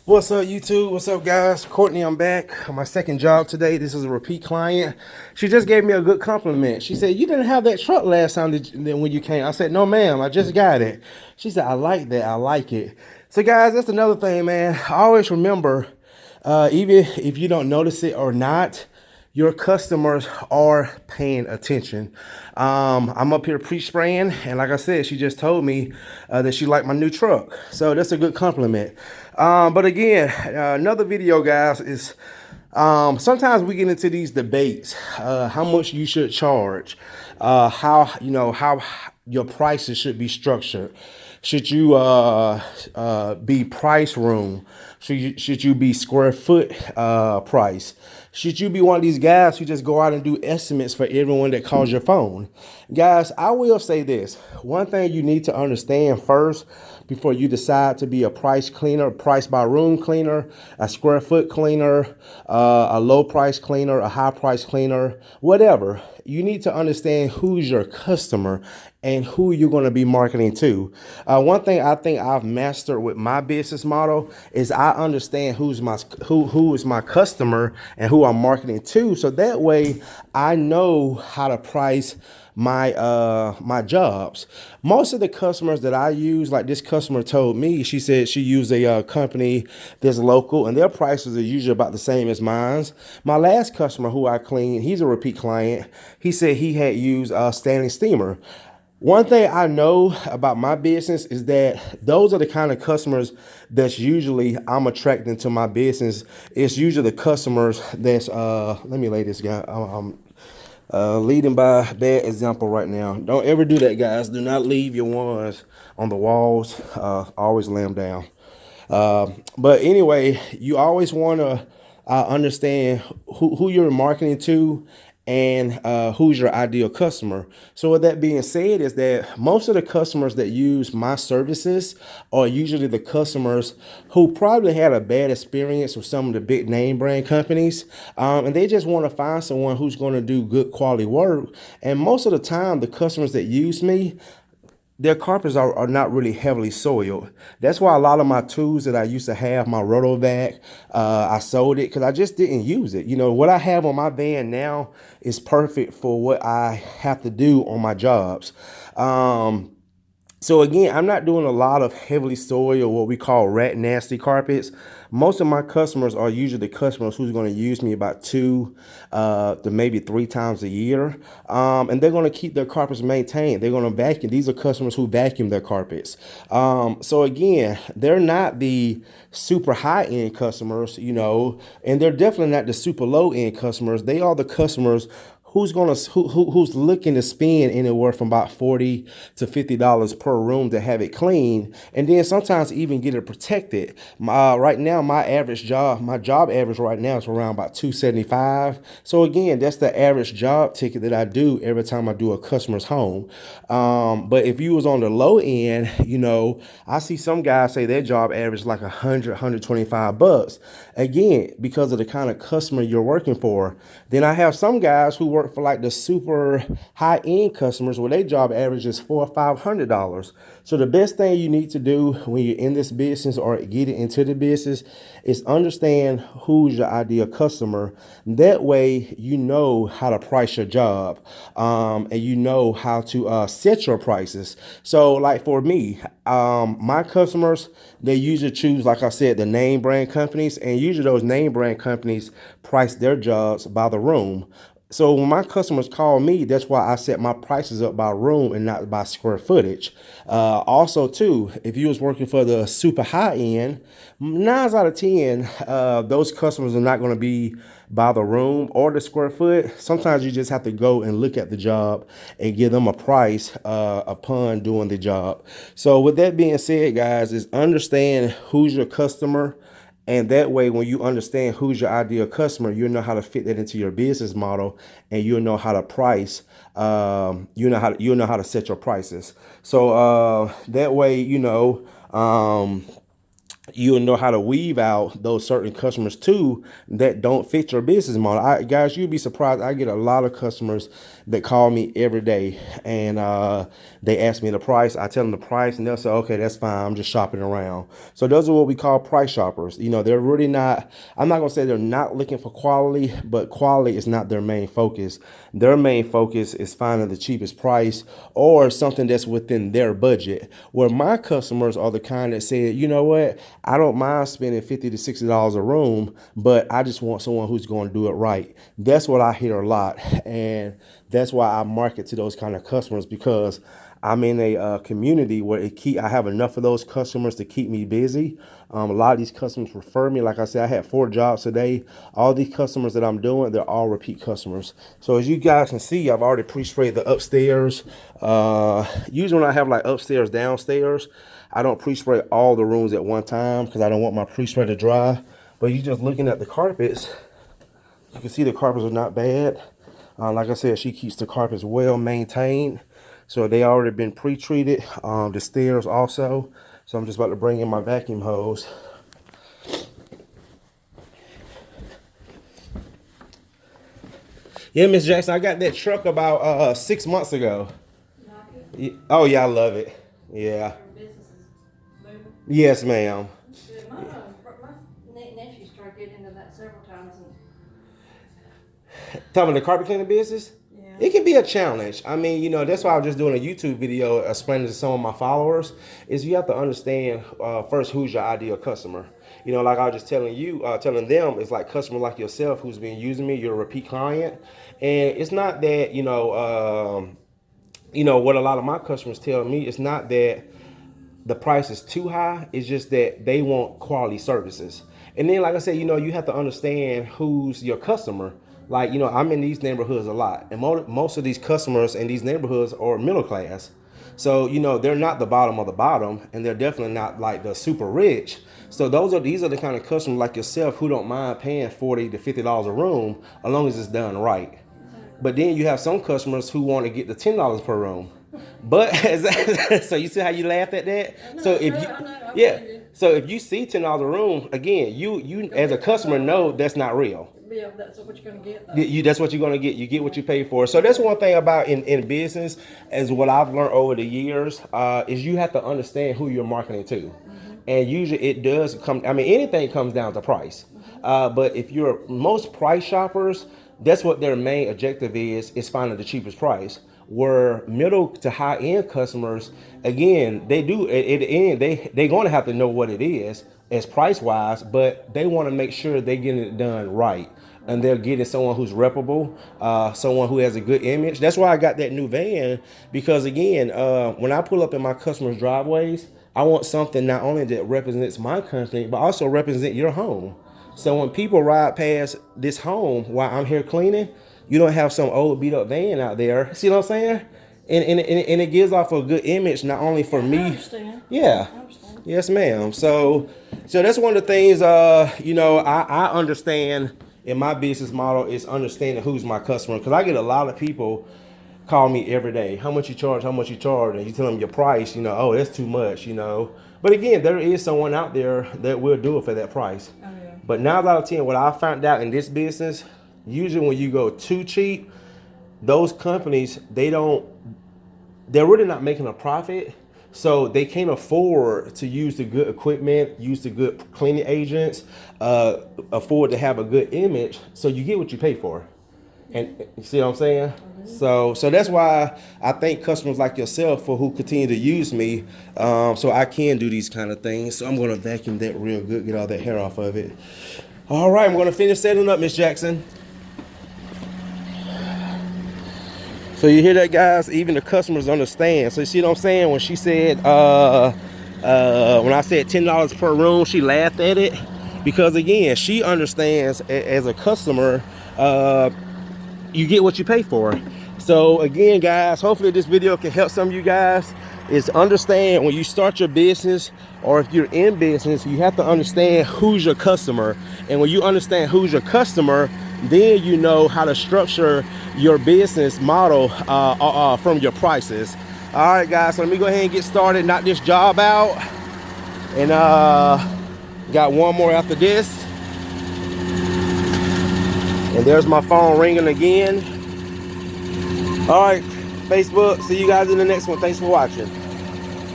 What's up, YouTube? What's up, guys? Courtney, I'm back on my second job today. This is a repeat client. She just gave me a good compliment. She said, "You didn't have that truck last time when you came." I said, "No, ma'am. I just got it." She said, "I like that. I like it." So, guys, that's another thing, man. I always remember, even if you don't notice it or not, your customers are paying attention. I'm up here pre-spraying, and like I said, she just told me that she liked my new truck. So that's a good compliment. But again, another video, guys, is sometimes we get into these debates, how much you should charge, how your prices should be structured. Should you be price room? Should you be square foot price? Should you be one of these guys who just go out and do estimates for everyone that calls your phone? Guys, I will say this. One thing you need to understand first before you decide to be a price cleaner, price by room cleaner, a square foot cleaner, a low price cleaner, a high price cleaner, whatever. You need to understand who's your customer and who you're going to be marketing to. One thing I think I've mastered with my business model is I understand who is my customer and who I'm marketing to. So that way I know how to price my jobs. Most of the customers that I use, like this customer told me, she said she used a company that's local and their prices are usually about the same as mine's. My last customer who I cleaned, he's a repeat client. He said he had used Stanley Steamer. One thing I know about my business is that those are the kind of customers that's usually I'm attracting to my business. It's usually the customers that's let me lay this guy. I'm leading by bad example right now. Don't ever do that, guys. Do not leave your ones on the walls. Always lay them down. But anyway, you always want to understand who you're marketing to and who's your ideal customer. So with that being said is that most of the customers that use my services are usually the customers who probably had a bad experience with some of the big name brand companies, and they just want to find someone who's going to do good quality work. And most of the time, the customers that use me, their carpets are not really heavily soiled. That's why a lot of my tools that I used to have, my Rotovac, I sold it because I just didn't use it. You know, what I have on my van now is perfect for what I have to do on my jobs. So again, I'm not doing a lot of heavily soiled or what we call rat nasty carpets. Most of my customers are usually the customers who's going to use me about 2 to maybe 3 times a year. And they're going to keep their carpets maintained. They're going to vacuum. These are customers who vacuum their carpets. So again, they're not the super high end customers, and they're definitely not the super low end customers. They are the customers who's looking to spend anywhere from about $40 to $50 per room to have it clean, and then sometimes even get it protected. Right now, my job average right now is around about 275. So again, that's the average job ticket that I do every time I do a customer's home. But if you was on the low end, I see some guys say their job average like 125 bucks. Again, because of the kind of customer you're working for. Then I have some guys who work for like the super high end customers where their job average is $400 or $500. So the best thing you need to do when you're in this business or getting into the business is understand who's your ideal customer. That way you know how to price your job, and you know how to set your prices. So like for me, my customers, they usually choose, like I said, the name brand companies, and usually those name brand companies price their jobs by the room. So when my customers call me, that's why I set my prices up by room and not by square footage. Also, too, if you was working for the super high end, 9 out of 10, those customers are not going to be by the room or the square foot. Sometimes you just have to go and look at the job and give them a price upon doing the job. So with that being said, guys, is understand who's your customer. And that way, when you understand who's your ideal customer, you'll know how to fit that into your business model, and you'll know how to price. You'll know how to set your prices. So that way, you'll know how to weave out those certain customers too that don't fit your business model. Guys, you'd be surprised. I get a lot of customers that call me every day, and they ask me the price. I tell them the price, and they'll say, okay, that's fine. I'm just shopping around. So those are what we call price shoppers. You know, they're really not, I'm not going to say they're not looking for quality, but quality is not their main focus. Their main focus is finding the cheapest price or something that's within their budget. Where my customers are the kind that say, you know what, I don't mind spending $50 to $60 a room, but I just want someone who's going to do it right. That's what I hear a lot. And that's why I market to those kind of customers, because I'm in a community where I have enough of those customers to keep me busy. A lot of these customers refer me. Like I said, I had 4 jobs today. All these customers that I'm doing, they're all repeat customers. So as you guys can see, I've already pre-sprayed the upstairs. Usually when I have like upstairs, downstairs, I don't pre-spray all the rooms at one time because I don't want my pre-spray to dry. But you just looking at the carpets, you can see the carpets are not bad. Like I said, she keeps the carpets well maintained. So they already been pre-treated. The stairs also. So I'm just about to bring in my vacuum hose. Yeah, Miss Jackson, I got that truck about 6 months ago. Oh yeah, I love it. Yeah. Yes, ma'am. My nephew started getting into that several times. Talking about the carpet cleaning business? Yeah. It can be a challenge. I mean, you know, that's why I was just doing a YouTube video explaining to some of my followers, is you have to understand first who's your ideal customer. You know, like I was just telling you, telling them, it's like customer like yourself who's been using me, you're a repeat client. And it's not that, you know, what a lot of my customers tell me, it's not that the price is too high. It's just that they want quality services. And then, like I said, you know, you have to understand who's your customer. Like, you know, I'm in these neighborhoods a lot, and most of these customers in these neighborhoods are middle class. So, you know, they're not the bottom of the bottom, and they're definitely not like the super rich. So these are the kind of customers like yourself who don't mind paying $40 to $50 a room, as long as it's done right. But then you have some customers who want to get the $10 per room. But so you see how you laughed at that? So if you so if you see $10 a room, again, you as a customer know that's not real. Yeah, that's what you're gonna get. That's what you're gonna get. You get what you pay for. So that's one thing about in business, is what I've learned over the years, is you have to understand who you're marketing to. And usually it does come, I mean, anything comes down to price. But if you're most price shoppers, that's what their main objective is finding the cheapest price. Where middle to high end customers, again, they do at the end, they're going to have to know what it is as price wise, but they want to make sure they're getting it done right. And they're getting someone who's reputable, someone who has a good image. That's why I got that new van, because again, when I pull up in my customers' driveways, I want something not only that represents my company, but also represent your home. So when people ride past this home while I'm here cleaning, you don't have some old beat up van out there. See what I'm saying? And it gives off a good image, not only for me. I understand. Yeah. I understand. Yes, ma'am. So that's one of the things, you know, I understand in my business model is understanding who's my customer. Because I get a lot of people call me every day. How much you charge? How much you charge? And you tell them your price, you know, oh, that's too much, you know. But again, there is someone out there that will do it for that price. Oh, yeah. But 9 out of 10, what I found out in this business, usually when you go too cheap, those companies, they're really not making a profit. So they can't afford to use the good equipment, use the good cleaning agents, afford to have a good image. So you get what you pay for. And you see what I'm saying? Mm-hmm. So that's why I thank customers like yourself for who continue to use me, so I can do these kind of things. So I'm going to vacuum that real good, get all that hair off of it. All right, I'm going to finish setting up, Miss Jackson. So you hear that, guys? Even the customers understand. So you see what I'm saying? When she said, when I said $10 per room, she laughed at it. Because again, she understands as a customer, you get what you pay for. So again, guys, hopefully this video can help some of you guys. Is understand when you start your business, or if you're in business, you have to understand who's your customer. And when you understand who's your customer, then you know how to structure your business model from your prices. All right, guys, so let me go ahead and get started, knock this job out, and Got one more after this. And there's my phone ringing again. All right, Facebook, see you guys in the next one. Thanks for watching.